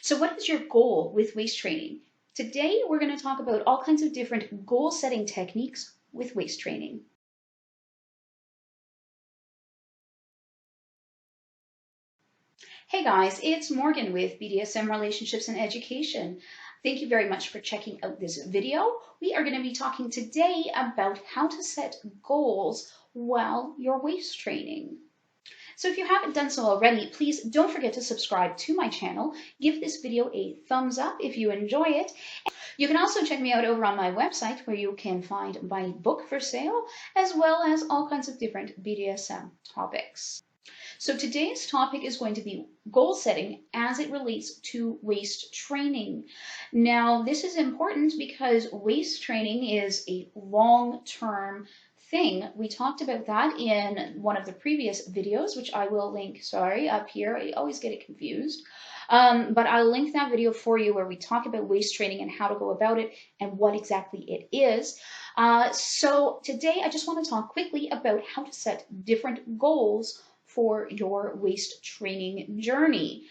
So what is your goal with waist training? Today, we're going to talk about all kinds of different goal setting techniques with waist training. Hey guys, it's Morgan with BDSM Relationships and Education. Thank you very much for checking out this video. We are going to be talking today about how to set goals while you're waist training. So if you haven't done so already, please don't forget to subscribe to my channel. Give this video a thumbs up if you enjoy it. You can also check me out over on my website where you can find my book for sale, as well as all kinds of different BDSM topics. So today's topic is going to be goal setting as it relates to waist training. Now, this is important because waist training is a long-term thing. We talked about that in one of the previous videos, which I will link, up here. I always get it confused. But I'll link that video for you where we talk about waist training and how to go about it and what exactly it is. So today I just want to talk quickly about how to set different goals for your waist training journey,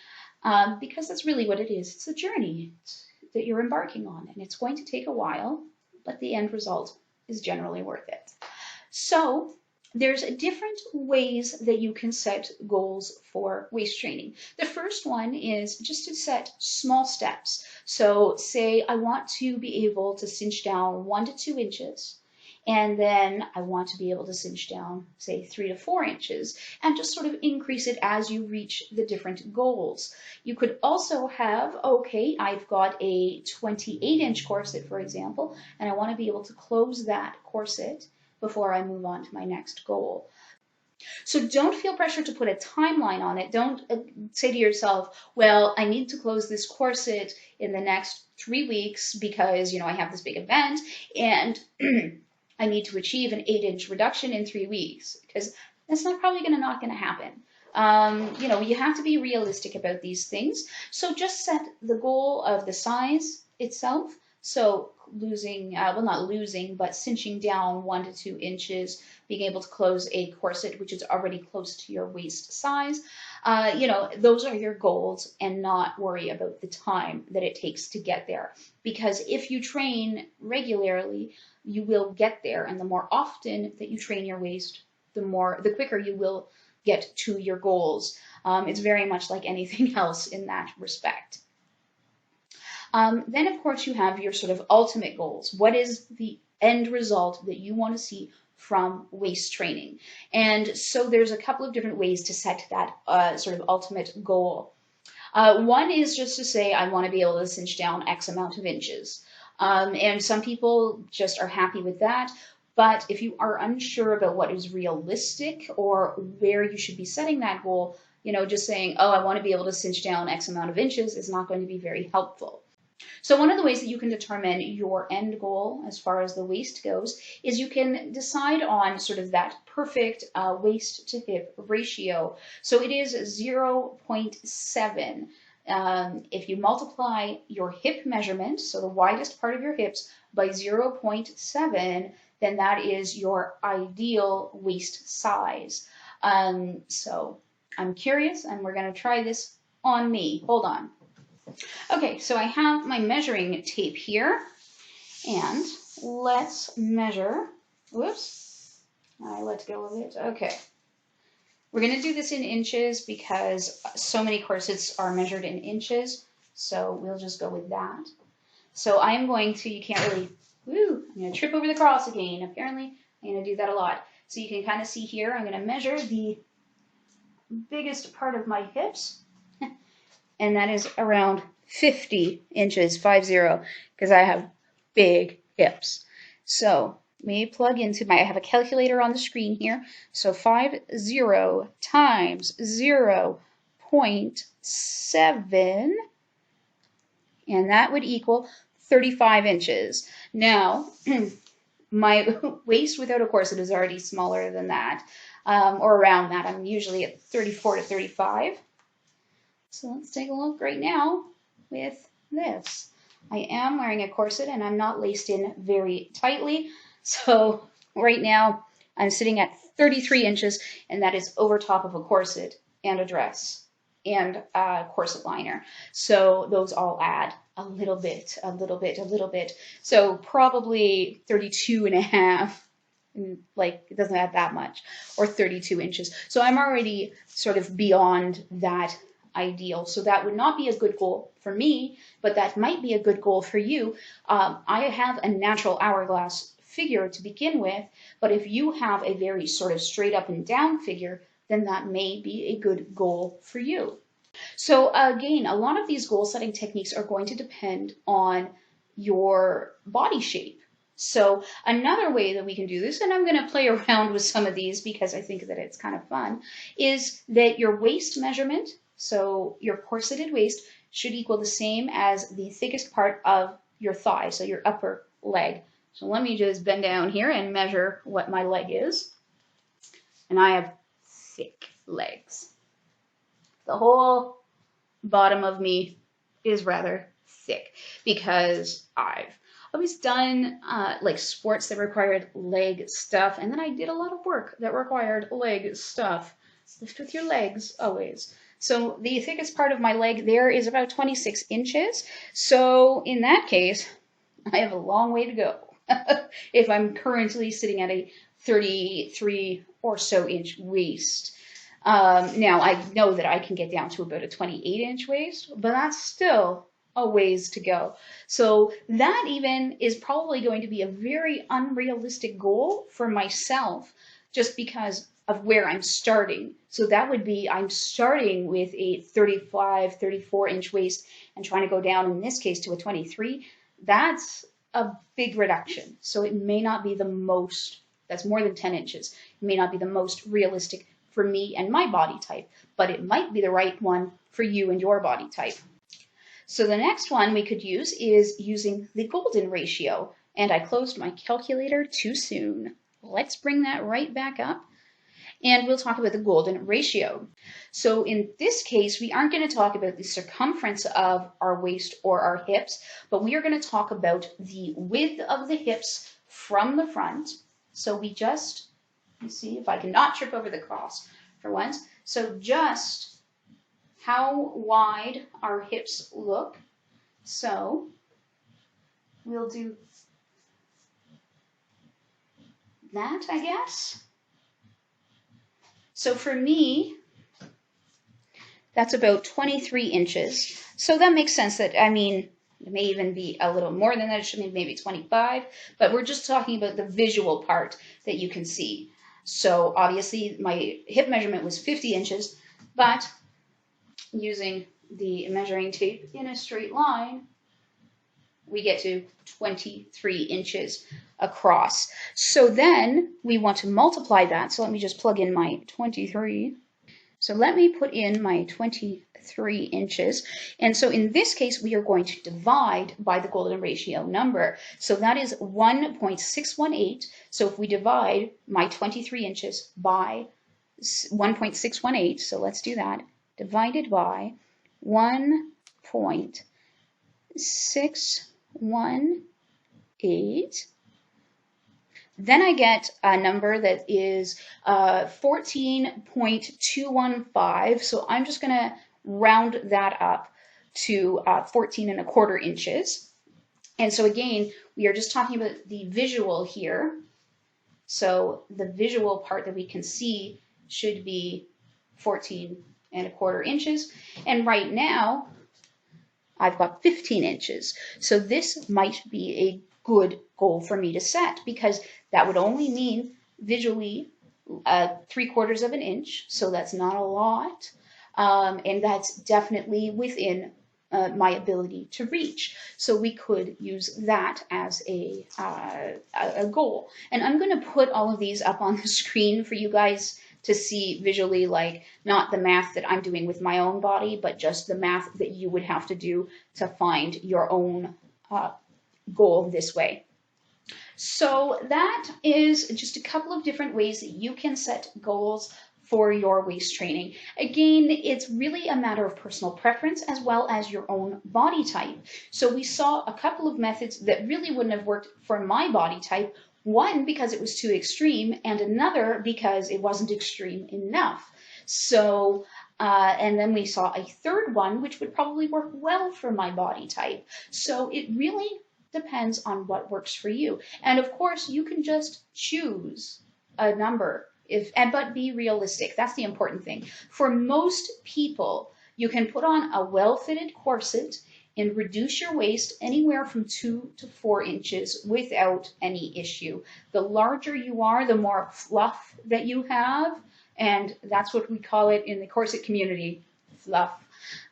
because that's really what it is. It's a journey that you're embarking on, and it's going to take a while, but the end result is generally worth it. So there's different ways that you can set goals for waist training. The first one is just to set small steps. So say I want to be able to cinch down 1 to 2 inches. And then I want to be able to cinch down, say, 3 to 4 inches, and just sort of increase it as you reach the different goals. You could also have, okay, I've got a 28-inch corset, for example, and I want to be able to close that corset before I move on to my next goal. So don't feel pressure to put a timeline on it. Don't say to yourself, well, I need to close this corset in the next 3 weeks because, I have this big event, and I need to achieve an 8-inch reduction in 3 weeks, because that's not going to happen. You have to be realistic about these things. So just set the goal of the size itself. So losing, not losing, but cinching down 1 to 2 inches, being able to close a corset which is already close to your waist size. Those are your goals, and not worry about the time that it takes to get there. Because if you train regularly, you will get there, and the more often that you train your waist, the quicker you will get to your goals. It's very much like anything else in that respect. Then, of course, you have your sort of ultimate goals. What is the end result that you want to see from waist training? And so there's a couple of different ways to set that sort of ultimate goal. One is just to say, I want to be able to cinch down X amount of inches. And some people just are happy with that. But if you are unsure about what is realistic or where you should be setting that goal, just saying, oh, I want to be able to cinch down X amount of inches is not going to be very helpful. So one of the ways that you can determine your end goal as far as the waist goes is you can decide on sort of that perfect waist to hip ratio. So it is 0.7. If you multiply your hip measurement, so the widest part of your hips, by 0.7, then that is your ideal waist size. So I'm curious, and we're going to try this on me. Hold on. Okay, so I have my measuring tape here, and let's measure. Whoops, I let go of it. Okay. We're going to do this in inches because so many corsets are measured in inches, so we'll just go with that. So I am going to, you can't really, I'm going to trip over the cross again. Apparently, I'm going to do that a lot. So you can kind of see here, I'm going to measure the biggest part of my hips, and that is around 50 inches, 50, because I have big hips. So let me plug into I have a calculator on the screen here. So 50 times 0.7, and that would equal 35 inches. Now, my waist without a corset is already smaller than that, or around that. I'm usually at 34 to 35. So let's take a look right now with this. I am wearing a corset, and I'm not laced in very tightly. So right now I'm sitting at 33 inches, and that is over top of a corset and a dress. and corset liner. So those all add a little bit, a little bit, a little bit. So probably 32 and a half, like it doesn't add that much, or 32 inches. So I'm already sort of beyond that ideal. So that would not be a good goal for me, but that might be a good goal for you. I have a natural hourglass figure to begin with, but if you have a very sort of straight up and down figure, then that may be a good goal for you. So again, a lot of these goal setting techniques are going to depend on your body shape. So another way that we can do this, and I'm going to play around with some of these because I think that it's kind of fun, is that your waist measurement, so your corseted waist, should equal the same as the thickest part of your thigh, so your upper leg. So let me just bend down here and measure what my leg is. And I have thick legs. The whole bottom of me is rather thick because I've always done like sports that required leg stuff, and then I did a lot of work that required leg stuff. Lift with your legs always. So the thickest part of my leg there is about 26 inches. So in that case, I have a long way to go if I'm currently sitting at a 33 or so inch waist. Now I know that I can get down to about a 28-inch waist, but that's still a ways to go. So that even is probably going to be a very unrealistic goal for myself just because of where I'm starting. So that would be, I'm starting with a 35, 34-inch waist and trying to go down, in this case, to a 23. That's a big reduction. So it may not be the most, that's more than 10 inches. It may not be the most realistic for me and my body type, but it might be the right one for you and your body type. So the next one we could use is using the golden ratio. And I closed my calculator too soon. Let's bring that right back up. And we'll talk about the golden ratio. So in this case, we aren't going to talk about the circumference of our waist or our hips, but we are going to talk about the width of the hips from the front. So we just, let's see if I can not trip over the cross for once. So just how wide our hips look. So we'll do that, I guess. So for me, that's about 23 inches. So that makes sense that, I mean, it may even be a little more than that. It should be maybe 25, but we're just talking about the visual part that you can see. So obviously my hip measurement was 50 inches, but using the measuring tape in a straight line, we get to 23 inches across. So then we want to multiply that. So let me just plug in my 23. So let me put in my 23 inches. And so in this case, we are going to divide by the golden ratio number. So that is 1.618. So if we divide my 23 inches by 1.618, so let's do that, divided by 1.618, then I get a number that is 14.215. So I'm just going to round that up to 14.25 inches. And so again, we are just talking about the visual here. So the visual part that we can see should be 14.25 inches. And right now, I've got 15 inches. So this might be a good goal for me to set, because that would only mean visually 3/4 of an inch. So that's not a lot. And that's definitely within my ability to reach. So we could use that as a goal. And I'm going to put all of these up on the screen for you guys to see visually, like not the math that I'm doing with my own body, but just the math that you would have to do to find your own goal this way. So that is just a couple of different ways that you can set goals for your waist training. Again, it's really a matter of personal preference as well as your own body type. So we saw a couple of methods that really wouldn't have worked for my body type. One, because it was too extreme, and another because it wasn't extreme enough. So And then we saw a third one, which would probably work well for my body type. So it really depends on what works for you. And of course, you can just choose a number but be realistic. That's the important thing. For most people, you can put on a well-fitted corset and reduce your waist anywhere from 2 to 4 inches without any issue. The larger you are, the more fluff that you have, and that's what we call it in the corset community, fluff.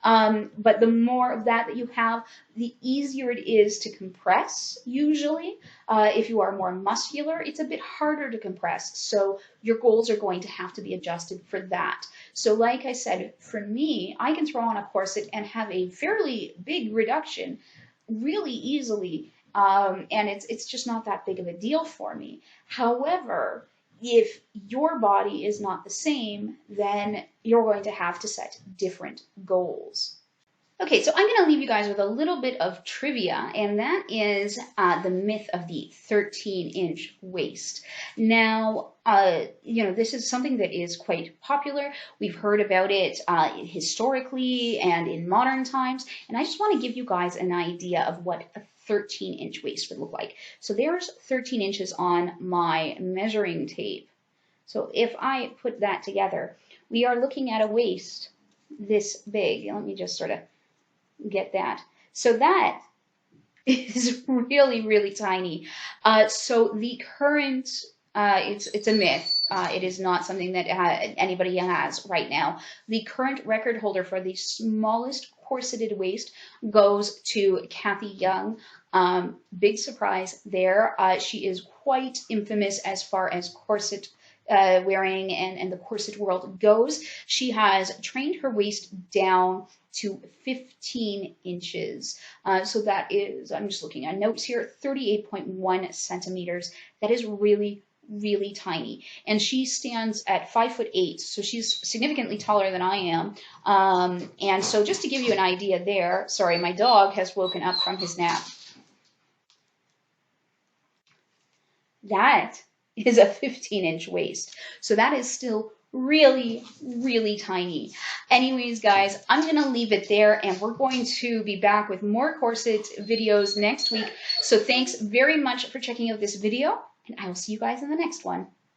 But the more of that you have, the easier it is to compress, usually. If you are more muscular, it's a bit harder to compress. So your goals are going to have to be adjusted for that. So like I said, for me, I can throw on a corset and have a fairly big reduction really easily. And it's just not that big of a deal for me. However, if your body is not the same, then you're going to have to set different goals. Okay, so I'm going to leave you guys with a little bit of trivia, and that is the myth of the 13-inch waist. Now, this is something that is quite popular. We've heard about it historically and in modern times, and I just want to give you guys an idea of what a 13-inch waist would look like. So there's 13 inches on my measuring tape. So if I put that together, we are looking at a waist this big. Let me just sort of get that. So that is really, really tiny. So the current, it's a myth. It is not something that anybody has right now. The current record holder for the smallest corseted waist goes to Kathy Young. Big surprise there. She is quite infamous as far as corset wearing and the corset world goes. She has trained her waist down to 15 inches. So that is, I'm just looking at notes here, 38.1 centimeters. That is really, really tiny. And she stands at 5'8", so she's significantly taller than I am. And so just to give you an idea there, sorry, my dog has woken up from his nap. That is a 15-inch waist. So that is still really, really tiny. Anyways, guys, I'm going to leave it there, and we're going to be back with more corset videos next week. So thanks very much for checking out this video, and I will see you guys in the next one.